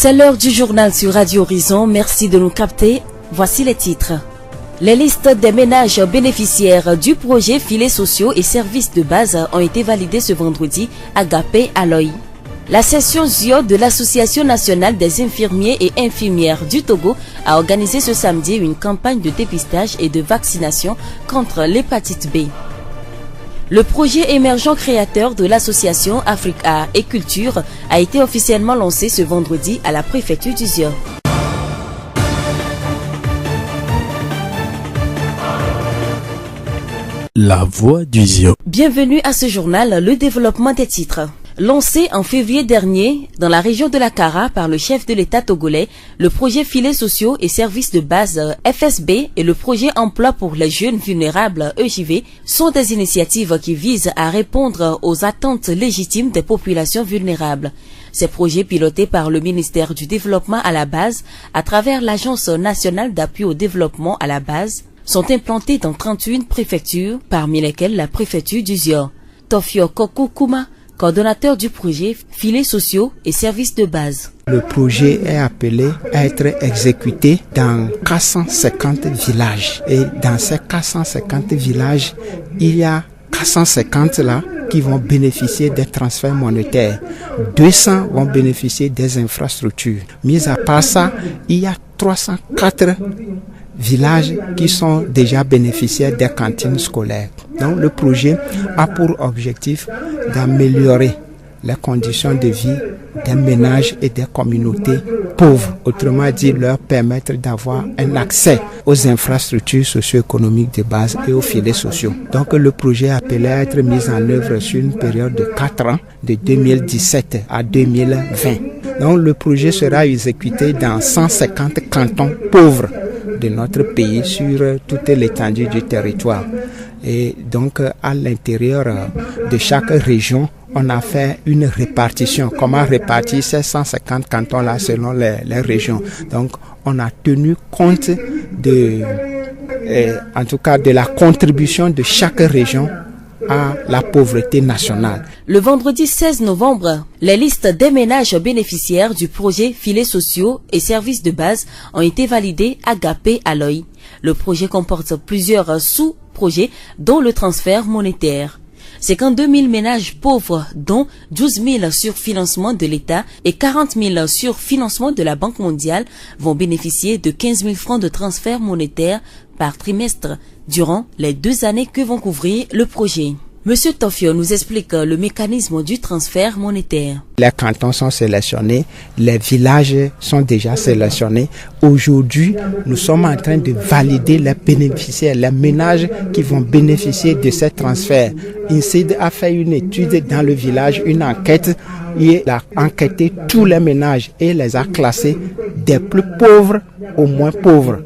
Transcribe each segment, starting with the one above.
C'est l'heure du journal sur Radio Horizon. Merci de nous capter. Voici les titres. Les listes des ménages bénéficiaires du projet Filets sociaux et services de base ont été validées ce vendredi à Gapé, à Loi. La section ZIO de l'Association nationale des infirmiers et infirmières du Togo a organisé ce samedi une campagne de dépistage et de vaccination contre l'hépatite B. Le projet émergent créateur de l'association Afrique Art et Culture a été officiellement lancé ce vendredi à la préfecture du ZIO. La voix du ZIO. Bienvenue à ce journal, le développement des titres. Lancé en février dernier dans la région de la Kara par le chef de l'État togolais, le projet Filets sociaux et services de base FSB et le projet Emploi pour les jeunes vulnérables EJV sont des initiatives qui visent à répondre aux attentes légitimes des populations vulnérables. Ces projets pilotés par le ministère du Développement à la base à travers l'Agence nationale d'appui au développement à la base sont implantés dans 31 préfectures, parmi lesquelles la préfecture du ZIO. Tofio Kokukuma, coordonnateur du projet Filets sociaux et services de base. Le projet est appelé à être exécuté dans 450 villages. Et dans ces 450 villages, il y a 450 là qui vont bénéficier des transferts monétaires. 200 vont bénéficier des infrastructures. Mis à part ça, il y a 304 villages qui sont déjà bénéficiaires des cantines scolaires. Donc le projet a pour objectif d'améliorer les conditions de vie des ménages et des communautés pauvres. Autrement dit, leur permettre d'avoir un accès aux infrastructures socio-économiques de base et aux filets sociaux. Donc le projet est appelé à être mis en œuvre sur une période de 4 ans, de 2017 à 2020. Donc le projet sera exécuté dans 150 cantons pauvres de notre pays sur toute l'étendue du territoire. Et donc à l'intérieur de chaque région, on a fait une répartition. Comment répartir ces 150 cantons-là selon les régions? Donc on a tenu compte en tout cas de la contribution de chaque région à la pauvreté nationale. Le vendredi 16 novembre, les listes des ménages bénéficiaires du projet Filets sociaux et services de base ont été validées à Gapé, à Loi. Le projet comporte plusieurs sous-projets, dont le transfert monétaire. 52 000 ménages pauvres, dont 12 000 sur financement de l'État et 40 000 sur financement de la Banque mondiale, vont bénéficier de 15 000 francs de transfert monétaire par trimestre durant les 2 années que vont couvrir le projet. Monsieur Tofio nous explique le mécanisme du transfert monétaire. Les cantons sont sélectionnés, les villages sont déjà sélectionnés. Aujourd'hui, nous sommes en train de valider les bénéficiaires, les ménages qui vont bénéficier de ces transferts. INSEAD a fait une étude dans le village, une enquête, et a enquêté tous les ménages et les a classés des plus pauvres aux moins pauvres.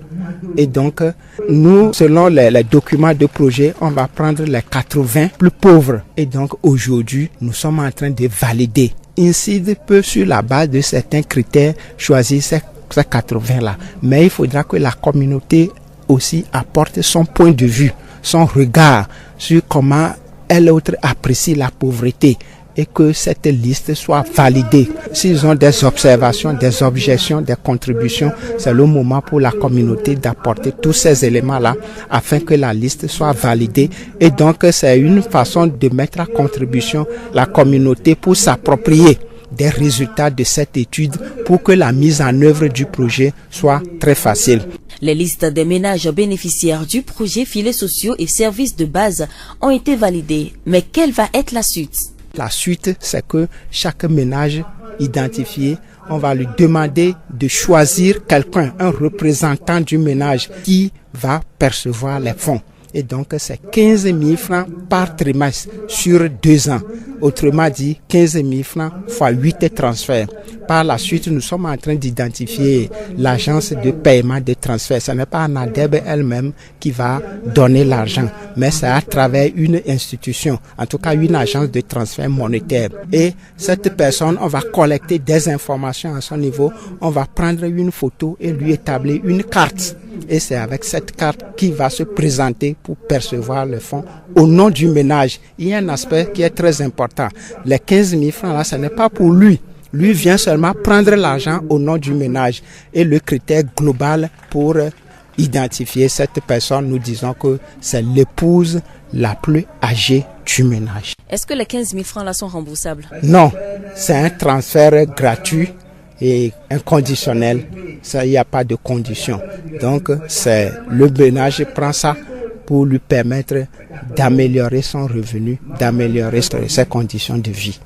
Et donc, nous, selon les documents de projet, on va prendre les 80 plus pauvres. Et donc, aujourd'hui, nous sommes en train de valider. INSEAD peut, sur la base de certains critères, choisir ces 80-là. Mais il faudra que la communauté aussi apporte son point de vue, son regard sur comment elle autre apprécie la pauvreté. Et que cette liste soit validée. S'ils ont des observations, des objections, des contributions, c'est le moment pour la communauté d'apporter tous ces éléments-là afin que la liste soit validée. Et donc, c'est une façon de mettre à contribution la communauté pour s'approprier des résultats de cette étude pour que la mise en œuvre du projet soit très facile. Les listes des ménages bénéficiaires du projet Filets sociaux et services de base ont été validées. Mais quelle va être la suite? La suite, c'est que chaque ménage identifié, on va lui demander de choisir quelqu'un, un représentant du ménage qui va percevoir les fonds. Et donc, c'est 15 000 francs par trimestre sur 2 ans. Autrement dit, 15 000 francs fois 8 transferts. Par la suite, nous sommes en train d'identifier l'agence de paiement des transferts. Ce n'est pas ANADEB elle-même qui va donner l'argent, mais c'est à travers une institution, en tout cas une agence de transfert monétaire. Et cette personne, on va collecter des informations à son niveau, on va prendre une photo et lui établir une carte. Et c'est avec cette carte qu'il va se présenter pour percevoir le fonds au nom du ménage. Il y a un aspect qui est très important. Les 15 000 francs là, ce n'est pas pour lui. lui vient seulement prendre l'argent au nom du ménage. Et le critère global pour identifier cette personne, nous disons que c'est l'épouse la plus âgée du ménage. Est-ce que les 15 000 francs là sont remboursables? Non, c'est un transfert gratuit et inconditionnel. Ça, il n'y a pas de condition. Donc, c'est le ménage prend ça pour lui permettre d'améliorer son revenu, d'améliorer ses conditions de vie.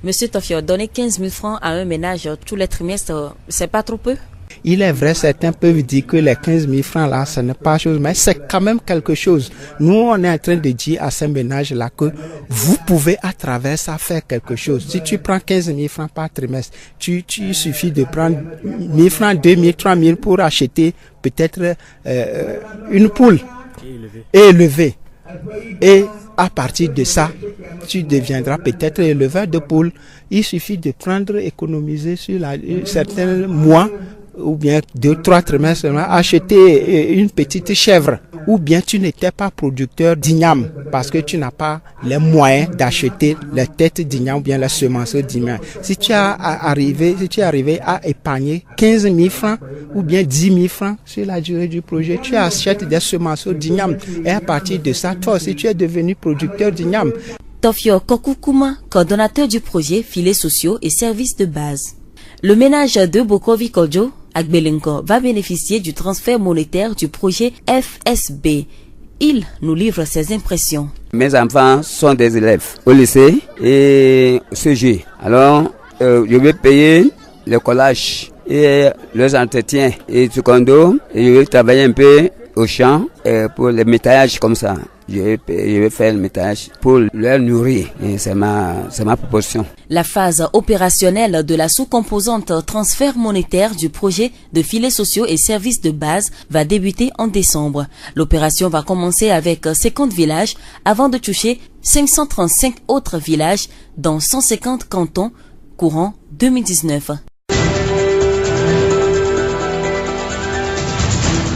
Monsieur Tofio, donner 15 000 francs à un ménage tous les trimestres, c'est pas trop peu? Il est vrai, certains peuvent dire que les 15 000 francs là, ce n'est pas chose, mais c'est quand même quelque chose. Nous, on est en train de dire à ces ménages-là que vous pouvez à travers ça faire quelque chose. Si tu prends 15 000 francs par trimestre, il suffit de prendre 1 000 francs, 2 000, 3 000 pour acheter peut-être une poule élevée. Et à partir de ça, tu deviendras peut-être éleveur de poules. Il suffit de prendre, économiser sur certains mois, ou bien 2-3 trimestres, acheter une petite chèvre, ou bien tu n'étais pas producteur d'igname parce que tu n'as pas les moyens d'acheter les têtes d'igname ou bien les semences d'igname. Si tu es arrivé à épargner 15 000 francs ou bien 10 000 francs sur la durée du projet, tu achètes des semences d'igname et à partir de ça, toi aussi tu es devenu producteur d'igname. Tofio Kokukuma, coordonnateur du projet Filets sociaux et services de base. Le ménage de Bokovi Kodjo, Agbelenko, va bénéficier du transfert monétaire du projet FSB. Il nous livre ses impressions. Mes enfants sont des élèves au lycée et au CG. Alors, je vais payer le collage et les entretiens et secondo. Et je vais travailler un peu au champ pour le métallage comme ça. Je vais faire le métallage pour leur nourrir. Et c'est ma proposition. La phase opérationnelle de la sous-composante transfert monétaire du projet de filets sociaux et services de base va débuter en décembre. L'opération va commencer avec 50 villages avant de toucher 535 autres villages dans 150 cantons courant 2019.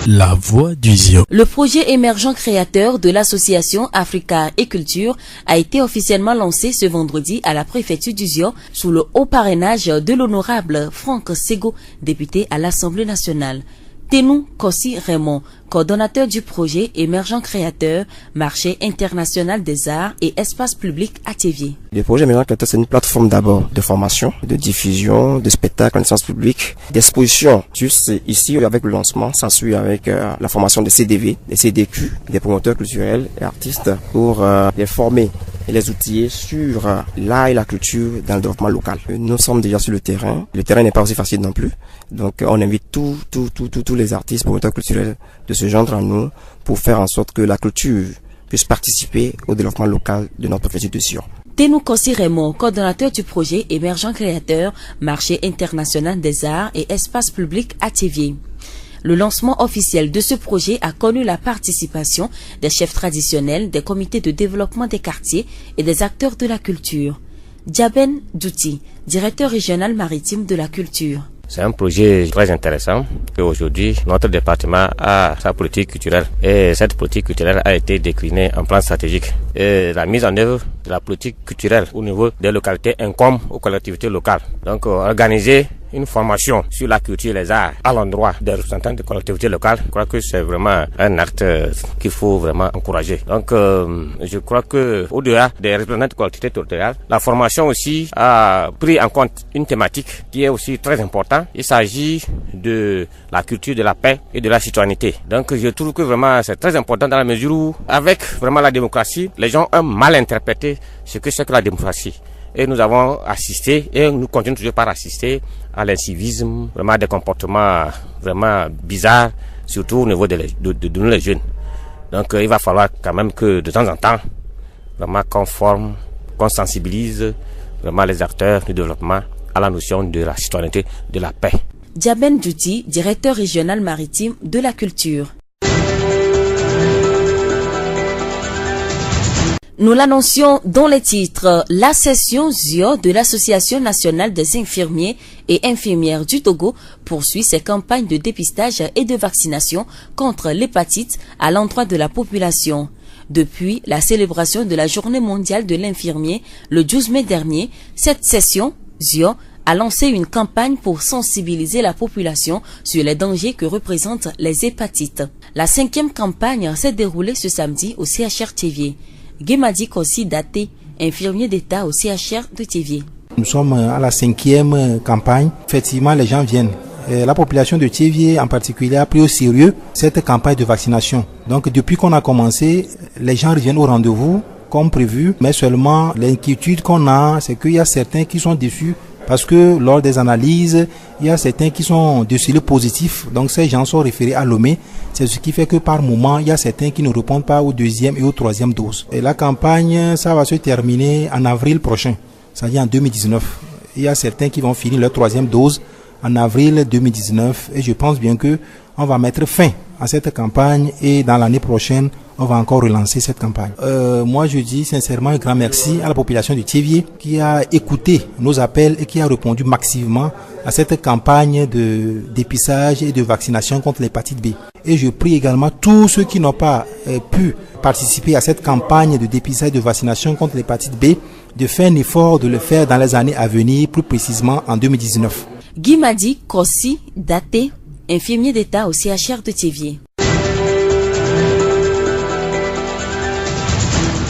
La voix du Zio. Le projet émergent créateur de l'association Africa et Culture a été officiellement lancé ce vendredi à la préfecture du Zio sous le haut parrainage de l'honorable Franck Sego, député à l'Assemblée nationale. Tenou Kossi Raymond, coordonnateur du projet émergent créateur, marché international des arts et espace public à Théviers. Le projet émergent créateur, c'est une plateforme d'abord de formation, de diffusion, de spectacles, connaissance publique, d'exposition. Juste ici, avec le lancement, ça suit avec la formation des CDV, des CDQ, des promoteurs culturels et artistes pour les former et les outiller sur l'art et la culture dans le développement local. Nous sommes déjà sur le terrain. Le terrain n'est pas aussi facile non plus. Donc, on invite tous les artistes, promoteurs culturels de se joindre à nous pour faire en sorte que la culture puisse participer au développement local de notre préfecture de Sion. Tenou Kossi Raymond, coordonnateur du projet émergent créateur, marché international des arts et espace public à Théviers. Le lancement officiel de ce projet a connu la participation des chefs traditionnels, des comités de développement des quartiers et des acteurs de la culture. Djaben Douti, directeur régional maritime de la culture. C'est un projet très intéressant et aujourd'hui notre département a sa politique culturelle et cette politique culturelle a été déclinée en plan stratégique et la mise en œuvre de la politique culturelle au niveau des localités incombe aux collectivités locales. Donc organiser une formation sur la culture et les arts à l'endroit des représentants des collectivités locales, je crois que c'est vraiment un acte qu'il faut vraiment encourager. Donc je crois que au-delà des représentants des collectivités territoriales, la formation aussi a pris en compte une thématique qui est aussi très importante. Il s'agit de la culture de la paix et de la citoyenneté. Donc je trouve que vraiment c'est très important dans la mesure où avec vraiment la démocratie, les gens ont mal interprété ce que c'est que la démocratie. Et nous avons assisté et nous continuons toujours par assister à l'incivisme, vraiment des comportements vraiment bizarres, surtout au niveau de nous les jeunes. Donc il va falloir quand même que de temps en temps, vraiment qu'on forme, qu'on sensibilise vraiment les acteurs du développement à la notion de la citoyenneté, de la paix. Djaben Douti, directeur régional maritime de la culture. Nous l'annoncions dans les titres. La session ZIO de l'Association nationale des infirmiers et infirmières du Togo poursuit ses campagnes de dépistage et de vaccination contre l'hépatite à l'endroit de la population. Depuis la célébration de la Journée mondiale de l'infirmier le 12 mai dernier, cette session ZIO a lancé une campagne pour sensibiliser la population sur les dangers que représentent les hépatites. La 5e campagne s'est déroulée ce samedi au CHR Thiévié. Guémadi Kossi Daté, infirmier d'État au CHR de Thiévié. Nous sommes à la 5e campagne. Effectivement, les gens viennent. La population de Thiévié en particulier a pris au sérieux cette campagne de vaccination. Donc depuis qu'on a commencé, les gens reviennent au rendez-vous comme prévu, mais seulement l'inquiétude qu'on a, c'est qu'il y a certains qui sont déçus parce que lors des analyses, il y a certains qui sont décelés positifs. Donc ces gens sont référés à Lomé. C'est ce qui fait que par moment, il y a certains qui ne répondent pas aux 2e et aux 3e doses. Et la campagne, ça va se terminer en avril prochain, c'est-à-dire en 2019. Il y a certains qui vont finir leur 3e dose en avril 2019 et je pense bien que on va mettre fin à cette campagne et dans l'année prochaine, on va encore relancer cette campagne. Moi, je dis sincèrement un grand merci à la population de Thiévié qui a écouté nos appels et qui a répondu massivement à cette campagne de dépistage et de vaccination contre l'hépatite B. Et je prie également tous ceux qui n'ont pas pu participer à cette campagne de dépistage et de vaccination contre l'hépatite B de faire un effort de le faire dans les années à venir, plus précisément en 2019. Guémadi Kossi Daté, infirmier d'État au CHR de Thiévié.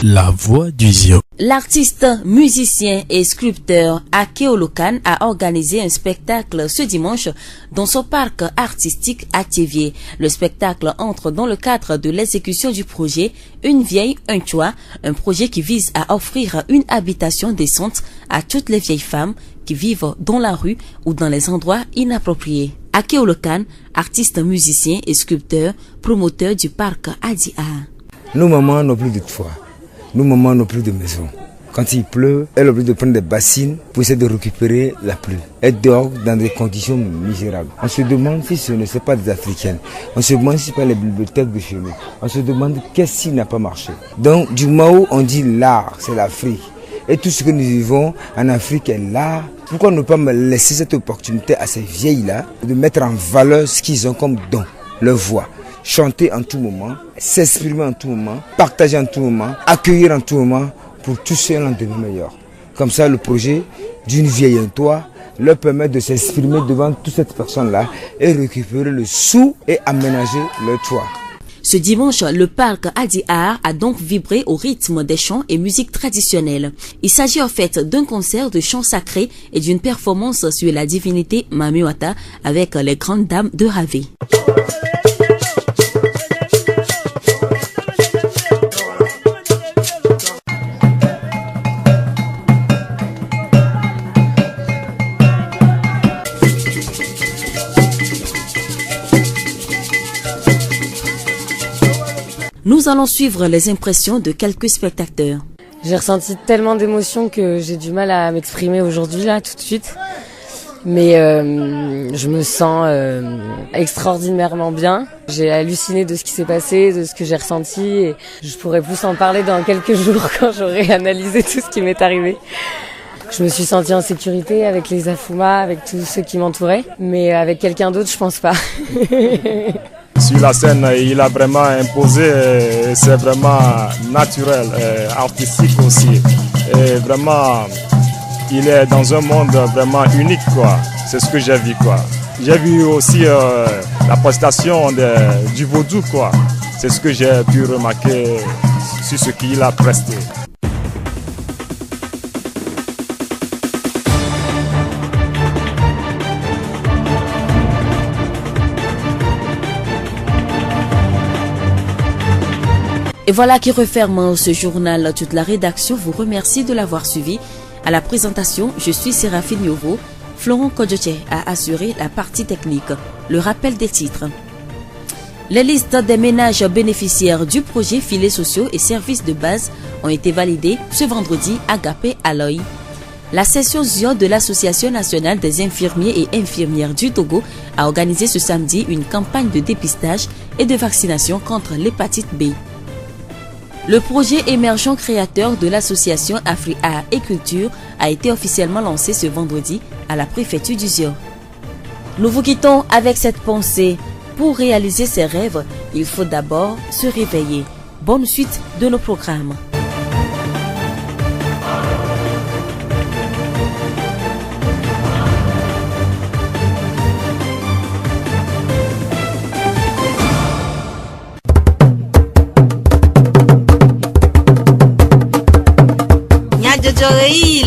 La voix du Zion. L'artiste, musicien et sculpteur Akeolokan a organisé un spectacle ce dimanche dans son parc artistique à Thiévié. Le spectacle entre dans le cadre de l'exécution du projet Une vieille, un toit, un projet qui vise à offrir une habitation décente à toutes les vieilles femmes qui vivent dans la rue ou dans les endroits inappropriés. Akeolokan, artiste, musicien et sculpteur, promoteur du parc Adia. Nos mamans n'ont plus de toit. Nos mamans n'ont plus de maison. Quand il pleut, elles ont obligée de prendre des bassines pour essayer de récupérer la pluie. Elles dorment dans des conditions misérables. On se demande si ce ne sont pas des Africaines. On se demande si ce n'est pas les bibliothèques de chez nous. On se demande qu'est-ce qui n'a pas marché. Donc du moment où on dit l'art, c'est l'Afrique. Et tout ce que nous vivons en Afrique est l'art. Pourquoi ne pas me laisser cette opportunité à ces vieilles-là de mettre en valeur ce qu'ils ont comme don, leur voix. Chanter en tout moment, s'exprimer en tout moment, partager en tout moment, accueillir en tout moment pour tous ceux un lendemain meilleur. Comme ça, le projet d'une vieille en toit leur permet de s'exprimer devant toute cette personne-là et récupérer le sou et aménager leur toit. Ce dimanche, le parc Adi-Art a donc vibré au rythme des chants et musiques traditionnelles. Il s'agit en fait d'un concert de chants sacrés et d'une performance sur la divinité Mamiwata avec les grandes dames de Ravé. Nous allons suivre les impressions de quelques spectateurs. J'ai ressenti tellement d'émotions que j'ai du mal à m'exprimer aujourd'hui, là, tout de suite. Mais je me sens extraordinairement bien. J'ai halluciné de ce qui s'est passé, de ce que j'ai ressenti. Et je pourrais plus en parler dans quelques jours quand j'aurai analysé tout ce qui m'est arrivé. Je me suis sentie en sécurité avec les Afuma, avec tous ceux qui m'entouraient. Mais avec quelqu'un d'autre, je pense pas. Sur la scène, il a vraiment imposé, c'est vraiment naturel, artistique aussi. Et vraiment, il est dans un monde vraiment unique, quoi. C'est ce que j'ai vu, quoi. J'ai vu aussi la prestation du vaudou, quoi. C'est ce que j'ai pu remarquer sur ce qu'il a presté. Et voilà qui referme ce journal. Toute la rédaction vous remercie de l'avoir suivi. À la présentation, je suis Séraphine Yovo. Florent Kodjoche a assuré la partie technique. Le rappel des titres. Les listes des ménages bénéficiaires du projet Filets sociaux et services de base ont été validées ce vendredi à Gapé Aloy. La session ZIO de l'Association nationale des infirmiers et infirmières du Togo a organisé ce samedi une campagne de dépistage et de vaccination contre l'hépatite B. Le projet émergent créateur de l'association Afri-Art et Culture a été officiellement lancé ce vendredi à la préfecture du Zion. Nous vous quittons avec cette pensée. Pour réaliser ses rêves, il faut d'abord se réveiller. Bonne suite de nos programmes.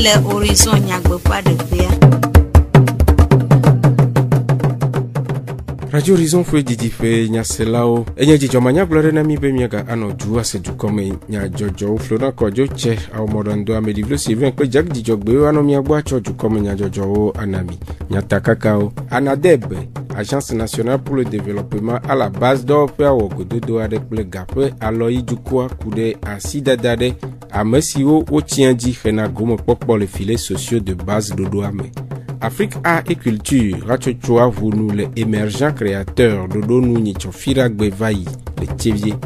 le horizon nyagbeƒa ɖegbea. Radio Horizon fue didi fe nyaselao enye jijoma nyagblore na mi be miaga ano du ase du kome nya jojo flora kojo che aw modando amedivlo Sylvain pe jak dijogbe ano miagbo acho du kome nya jojo anami nya takakao ANADEB Agence nationale pour le développement à la base d'ope awogododo ade ple gape aloyi dukwa kude asidadade amesiwo o tiandi khena gomo pokpo les filets sociaux de base dodo ame. Afrique Art et Culture, Rachochoa Vounou, les émergents créateurs, Dodo Nouni, Chofira Gbevaï, les Tchevier.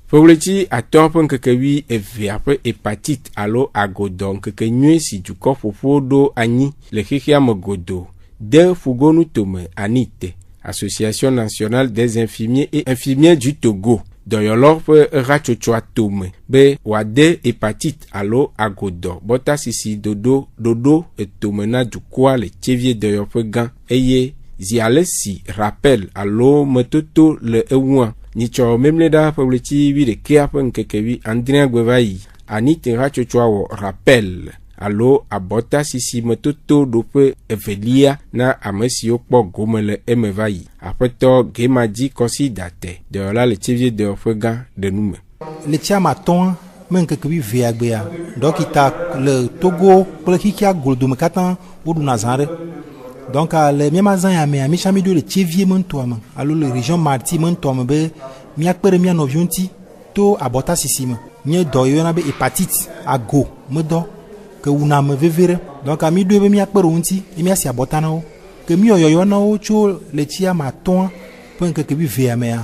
Fouleti a tempo kekewi e verpe hépatite allo agodon kekenye si du corps fofodo ani le khikhia mogodo de fugonu tome anite Association nationale des infirmiers et infirmières du Togo. Doyolor pe rachochoa tome be wade hépatite allo agodo bota sisi dodo et tomena du quoi le tchevier doyo pe gan eye zialesi rappel allo metoto le ewan nicho memleda publici wi de kia pe nkekewi Andrea Gwevayi anite rachochoa wo rappel allo abota sisi metoto dope evelia na amesio po gomele emevayi apeto gemaji considate de la le tchevier de ofega de nume le tiamaton men que vi veagbea donc ita le Togo pour qui a goldum katan ou nazare donc le miamazan ya me chami de le tchevier mon toama allo le région marti mon toama be mi akpere mi anovionti to abota sisi mi doyo na be hépatite ago modo que una me vevere donc ami deux mi akpere unti mi asi abota na o que mi oyoyo na o cho le tiamaton pour que vi veamea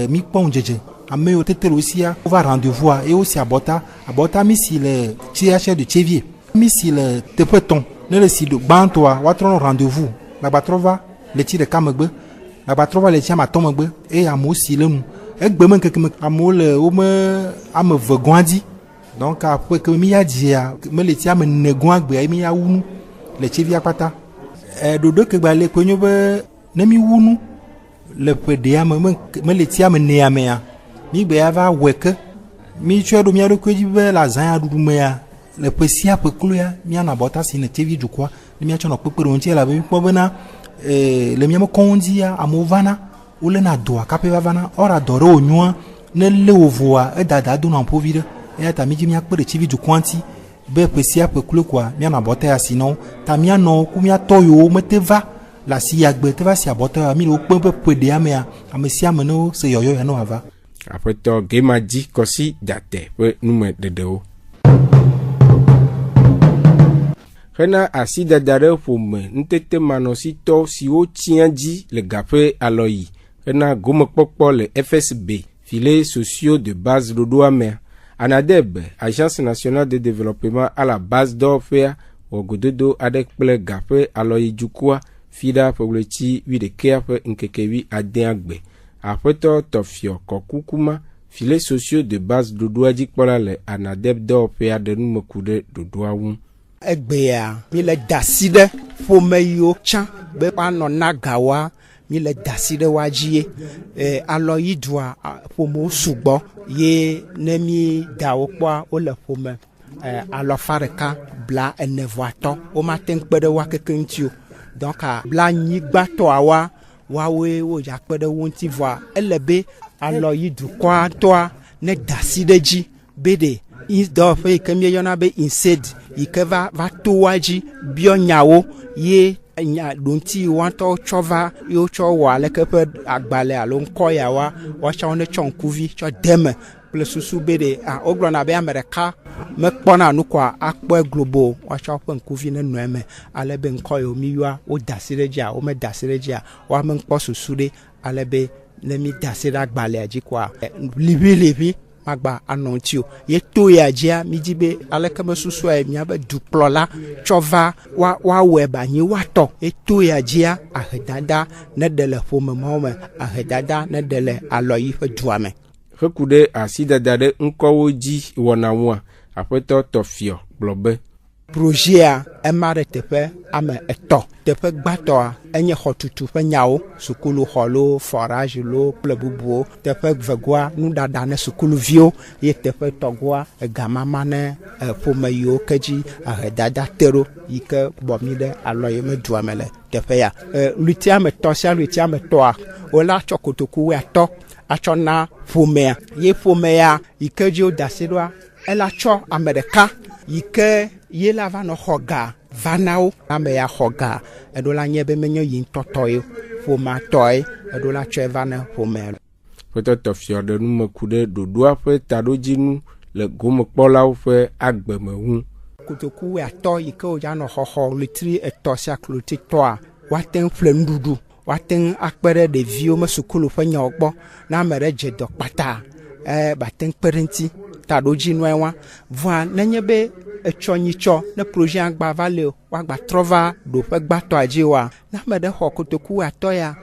mi pon jeje ame o tetero aussi on va rendez-vous et aussi abota mi si le THR de Tchevier mi si le tepeton ne le si de bantoa watron rendez-vous la batrova le ti de kamegbe la batrova le ti amaton megbe et amo si le nu egbe men keke amo le o me ame vegoandi donc après que mi ya dia me le ti ame negoagbe mi ya wunu le Tchevier akpata dodo ke gba le konyo be ne mi wunu le pdea me le ti ame neamea mi be ava weke mi chwedo mi adokoji be la zan adudumea le pesia pekluya mi ana bota si ne Tchevier du quoi mi achono pepero nti la be po bena le mi amokondia amovana ole na doa kape vana ora doro onwa ne le ovoa e dada do na povire e ta mi ji mi akpere Tchevier du quanti be pesia peklu kwa mi ana bota ya sinon ta mi ano ku mi atoyo meteva la si yagbe teva si abota mi o pepe pede amea amesia meno se yoyo ya no ava. Après to gemaji kosi date pe nume dedeo Rena asida dare fome ntete manosi to si o tianji le gape aloyi Rena gome pokpo le FSB filets sociaux de base dodo amer ANADEB Agence nationale de développement à la base d'Orfea ogododo adek ple gape aloyi jukwa fida pobleti wi de keape nkekewi adeagbe Apeto tofio kokukuma filets sociaux de base dodoaji kpola le ANADEB d'Orpea de numekude dodoawu egbea mi le daside fomeyo chan be pano nagawa mi le daside wajie aloyi dua fomo sugbo ye nemi dawo kwa o le fome alofareka bla enevoato o maten kpede wa kekentio donc bla nyigbato awa wawe wo jakpede wonti voa elebe aloyi du kwa toa ne dasideji bede do fe kemie yona be insed ikeva va towaji bio nyawo ye nya donti wanto chova yo cho wa lekepe agbale alo nko ya wa cha one chonkuvi cho deme plus susu bede oglo na be America me kpona nu kwa akpo global wa cha po nkuvi ne noeme alebe nko yo miwa o dasireji o me dasireji wa me nko susu de alebe le mi dasire agbale aji kwa libi magba anontio ye to ya jia mijibe alekeme susu e miabe duplola chova wa weba nyi wato e to ya jia ahedada ne dele fome mome ahedada ne dele aloyi fe duame rekude asidadade nkowoji wonamwa apeto tofio globe projet a ema ɖe teƒe ame etɔ̃. Teƒe gbãtɔa enye xɔtutu ƒe nyawo, sukulu xɔ lo, forage lo kple bubuwo. Teƒe vegoa nuɖaɖa ne sukuluviwo ye teƒe tɔgoa egamama ne ƒome yiwo ke dzi ahedada te ɖo yi ke bɔmi ɖe alɔ yi me dua me le teƒe ya. Luti ame tɔ̃ sia luti ame tɔ̃a wola tsɔ kotoku atɔ atsɔ na ƒomea ye ƒomea yi ke dzi wo da asi ɖoa ela tsɔ ame ɖeka yi ke ye la va nɔ xɔ ga va na wo. Ame ya xɔ ga eɖo la nye be menye yi ŋutɔtɔ ye ƒomatɔe eɖo la tsɔe va na ƒomea. Ƒetɔtɔ fiɔ ɖe nume ku ɖe ɖoɖoa ƒe taɖodzinu le gomekpɔlawo ƒe agbeme ŋu. Kotoku atɔ yi ke wodza nɔ xɔxɔ litri etɔ̃ sia kloti tɔa woate ŋu ƒle nuɖuɖu, woate ŋu akpe ɖe ɖeviwo me sukulu ƒe nyawo gbɔ na ame ɖe dze dɔ kpata bate ŋu kpe ɖe ŋuti taɖodzinua wa vɔa nenye be etsɔ nyitsɔ ne projet agba va le woagba trɔ va ɖoƒe gbãtɔa dzi wa ne ame ɖe xɔ kotoku atɔ ya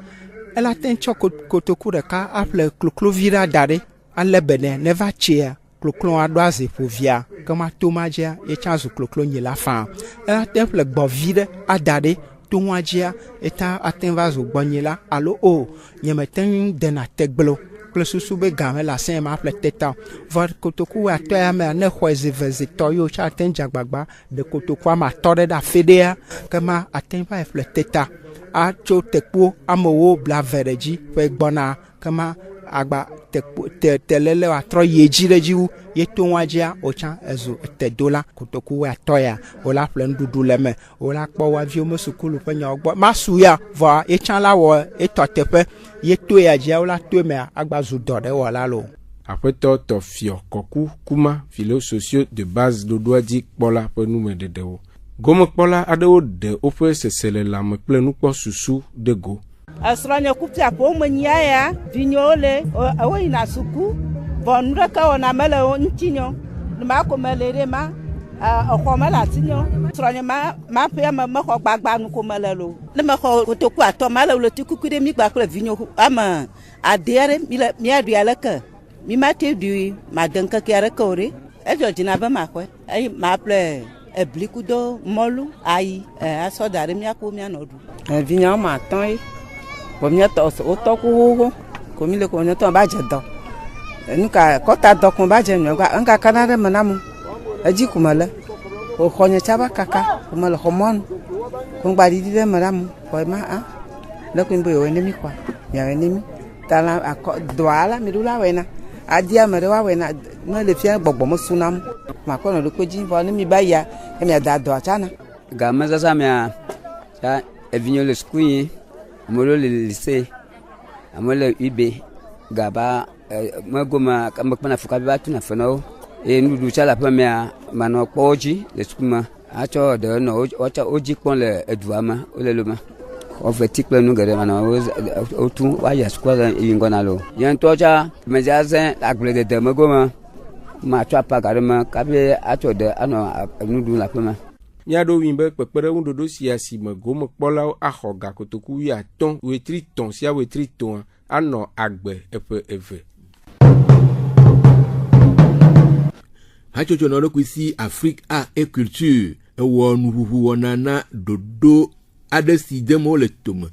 ela te ŋu tsɔ kotoku ɖeka aƒle kloklovi ɖa da ɖe ale bene ne va tsia kloklo aɖo aze ƒovia kema to ma dzia yetsã zu kloklo nyi la fã ela te ƒle gbɔvi ɖe ada ɖe to ŋua dzia eta ate va zu gbɔnyi la alo o nyemete ŋu dena tegblo kple susu be game le asẽ ma ƒle teta vɔ kotoku atɔ ya mea ne xɔ ezeve tɔ yo tsa ate dze agbagba de kotokua ma tɔ ɖe afi ɖea kema ate va ƒle teta atso tekpo amewo bla ve ɖe dzi ƒe gbɔna kema agba telele atrɔ yi dzi ɖe dziwu ye to ŋua dzia wotsã ezu tedola kotoku atɔ ya wola ƒle nuɖuɖu le me wola kpɔ woaviwo me sukulu ƒe nyawo gbɔ masu ya vɔa yetsã la wɔ etɔ teƒe ye to ya dzia wola to mea agba zu dɔ ɖe wɔla lo. Aƒetɔ Tɔfiɔ Kɔku Kuma filets sociaux de base ɖoɖoa dzi kpɔla ƒe numeɖeɖewo. Gomekpɔla aɖewo ɖe woƒe seselelãme kple nukpɔ susu de go. Esrɔ̃nye kupia ƒomenyia ya vinyewo le wo yina suku vɔ nu ɖeke wɔna mele wo ŋuti nyo ne ma ko mele ɖe ma exɔ mele asi nyo srɔ̃nye ma ƒe mexɔ gbagba nu ko mele lo ne mexɔ kotoku atɔ ma le wole ti kuku ɖe mi gba kple vinyewo ame ade ɖe miaɖui aleke mi ma te ɖui ma de ŋkeke aɖeke o ɖe edzɔ dzina be maxɔe eye ma ƒle ebli kudo mɔlu ayi asɔ da ɖe miaƒo mianɔ ɖu vinyewo ma atɔ ye ko mietɔ wotɔ ku xoxo ko mi le ko mietɔ ba dze dɔ nuka kɔta dɔ ko ba dze nyɔ ga nka kana ɖe me na mu edzi ko me le o xɔ nye tsa ba kaka ko me le xɔ mɔnu ko ngba didi ɖe me na mu ko ma a le ko be yo ne mi kwa ya ne mi ta la akɔ dɔa la mi do la wena adi ame ɖe wa wena ne le fia gbɔgbɔ me suna mu ma kɔ no ɖo ko dzi vɔ ne mi ba ya ke mi da dɔa tsana ga me zasa mia ta evinyo le skui amolo le lycée amolo UB gaba magoma kama pana fuka ba tuna fano e nudu chala pamia mano poji le skuma acho de no ocha oji pon le eduama ole loma o verticle nu gere mano o tu wa ya skwa ingona lo yan tocha mejazen agble de magoma ma twa pa garema kabe acho de ano nudu la pama Miaɖo wi be kpekpeɖeŋu ɖoɖo sia si me gomekpɔlawo axɔ gakotoku 15 wetri tɔ̃ sia wetri tɔ̃a anɔ agbe eƒe eve. Hatsotso nɔ ɖokui si Afrique Art et Culture ewɔ nuʋuʋu wɔna na ɖoɖo aɖe si dem wole tome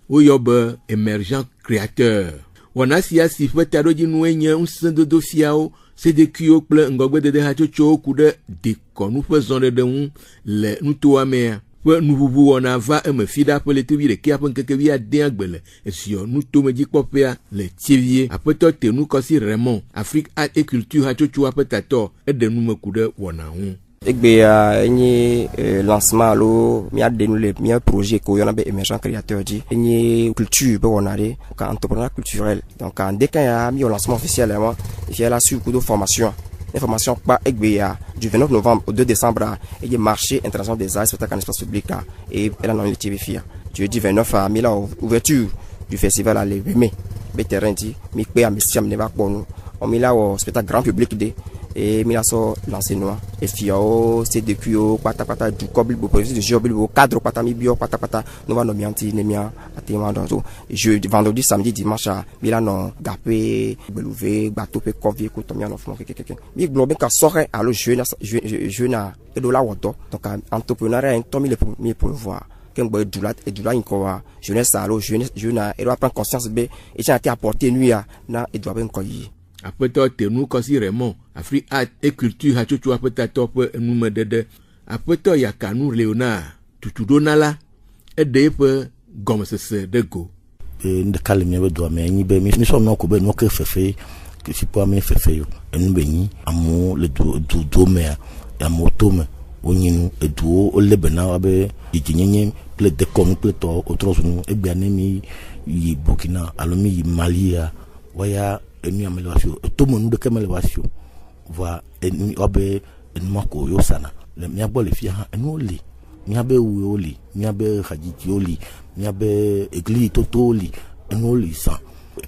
woyɔ be émergent créateur. Wɔna sia si ƒe taɖodzinue nye ŋusẽdodo fiawo CDQwo kple ŋgɔgbedede hatsotsowo ku ɖe dekɔnu ƒe zɔɖeɖe ŋu le nutoamea ƒe nuʋuʋu wɔna va eme fi ɖa ƒe letevi ɖekea ƒe ŋkeke 10 agbe le esio nutomedzikpɔƒea le Tievie. Aƒetɔ Tenu Kɔsi Raymond Afrique Art et Culture hatsotsoa ƒe tatɔ eɖe nume ku ɖe wɔna ŋu. Egbea enye lancement alo mia de nous le mia projet ko yona be émergent créateur di enye culture be wonare ka entrepreneur culturel donc en dès qu'il y a mis au lancement officiellement il y a la sur coup de formation information pas egbea du 29 novembre au 2 décembre et le marché international des arts spectacles en espace public et elle en est fier jeudi 29 a mis la ouverture du festival à l'Événement terrain dit mi pe amisiam ne va pour nous on mis là au spectacle grand public de et milaso l'enseignant et fio c'est depuis au pata du coble au projet de géobil au cadre pata mi bio pata nous va nomianti nemia atema dans je vendredi samedi dimanche à Milano gapé belouvé bateau pe convier ko tomia no fond quelque mi globe ka sore allo je na et de la wodo donc entrepreneuriat en tomi le premier pour voir qu'un boy doulat et doulat inkoa jeunesse allo jeune et doit prendre conscience be et j'ai été apporté nuit na et doit ben koyi après toi nous comme Raymond Afrique art et culture ha chuchu après ta top nous me dede après toi ya kanu Léonard tutu donala et de peu gomme se de go de calme be do me nyi be mi so no ko be no ke fefe que si pour me fefe yo enu be nyi amo le do me ya moto onyinu eduo olebena wabe ijinyenye ple de kon ple to otros nu ebianemi yi Burkina alomi yi Malia waya enu amelewasio to monu de kemelewasio va enu wabe enu mako yo sana le miabo le fia enu oli miabe oli miabe khajiti oli miabe egli totoli enu oli sa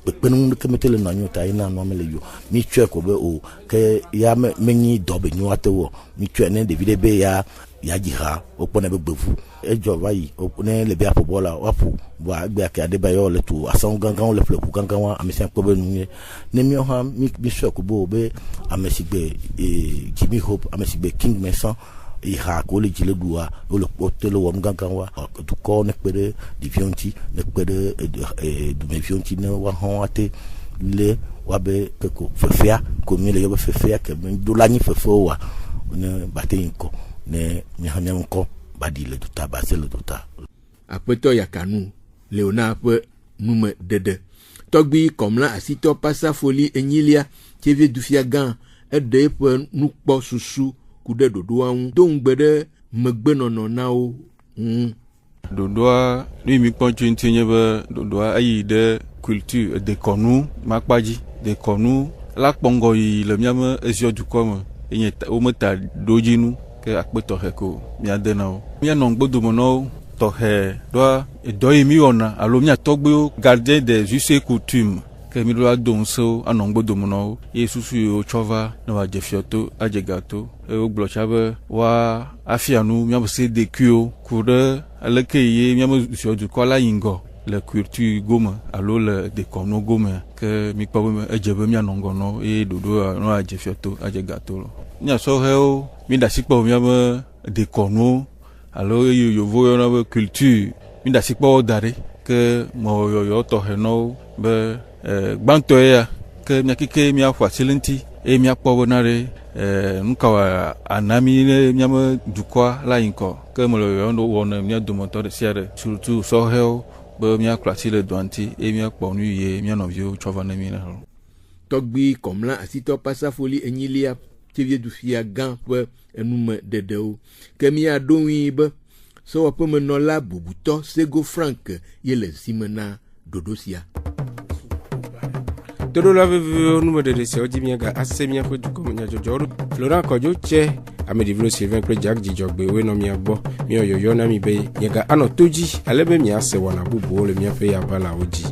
pekpenu de kemetele na nyota ina no amele yo mi tue ko be o ke ya menyi dobe nyu atewo mi tue ne de videbe ya jiha o pone be gbevu ejo bayi o ne le bia pobola wapu wa gbe aka de bayo le tu asan gangan le fleku gangan wa amesian ko be nu ne mi ha mi tue ko bo be amesigbe Jimmy Hope amesigbe King Mason iha ko le jile duwa o le potelo won gangan wa du ko ne pede divionti ne pede du mevionti ne wa hon ate le wa be ko fefia ko mi le yo be fefia ke do la ni fefo wa ne batin ko ne mi ha nyam ko badi le duta ba se le duta apeto ya kanu Léonard pe nume dede togbi comme là asito passa folie enyilia tv du fiagan e de pe nu po susu kude dodo an don gbede megbe nono nawo dodoa lui mi ponchu ntinye be dodoa ayi de culture de konu makpaji de konu la kpongo yi le miame ezio du kom enye o meta dojinu ke akpeto heko mi adena o mi anon gbodo mono to he do mi ona alo mi atogbe gardien des us et coutumes que mi doit donso anon gbodo mono yesusu o chova na wa jefioto ajegato e o blochabe wa afianu mi abose de kuo kude aleke ye mi amosu du kola ingo le culture goma alo le de kono goma que mi pa ejebe mi anon gono e dodo no ajefioto ajegato nya so heo mi da sikpo mi am de kono alo yo voyo na culture mi da sikpo dare que mo yo to heno be gbanto ya ke mi akike mi afwa silenti e mi akpo bonare nkawa anami mi am dukwa la inko ke mo yo ndo wona mi adumoto de siare surtout so heo be mi akla sile doanti e mi akpo nu ye mi anovio chova na mi na togbi comme là asito passa folie enyilia tv du fiagan pe enume dedeo ke mi adonwi be so wapo menola bubuto sego frank yele simena dodosia todo la veve nume de se odi ga asemia ko du ko nya jojoru Florent Kojo che amedivlo Sylvain Pre Jack jijogbe we no mi agbo mi oyoyo na mi be nyega ano toji alebe mi ase wana bubu le mi afe ya bala oji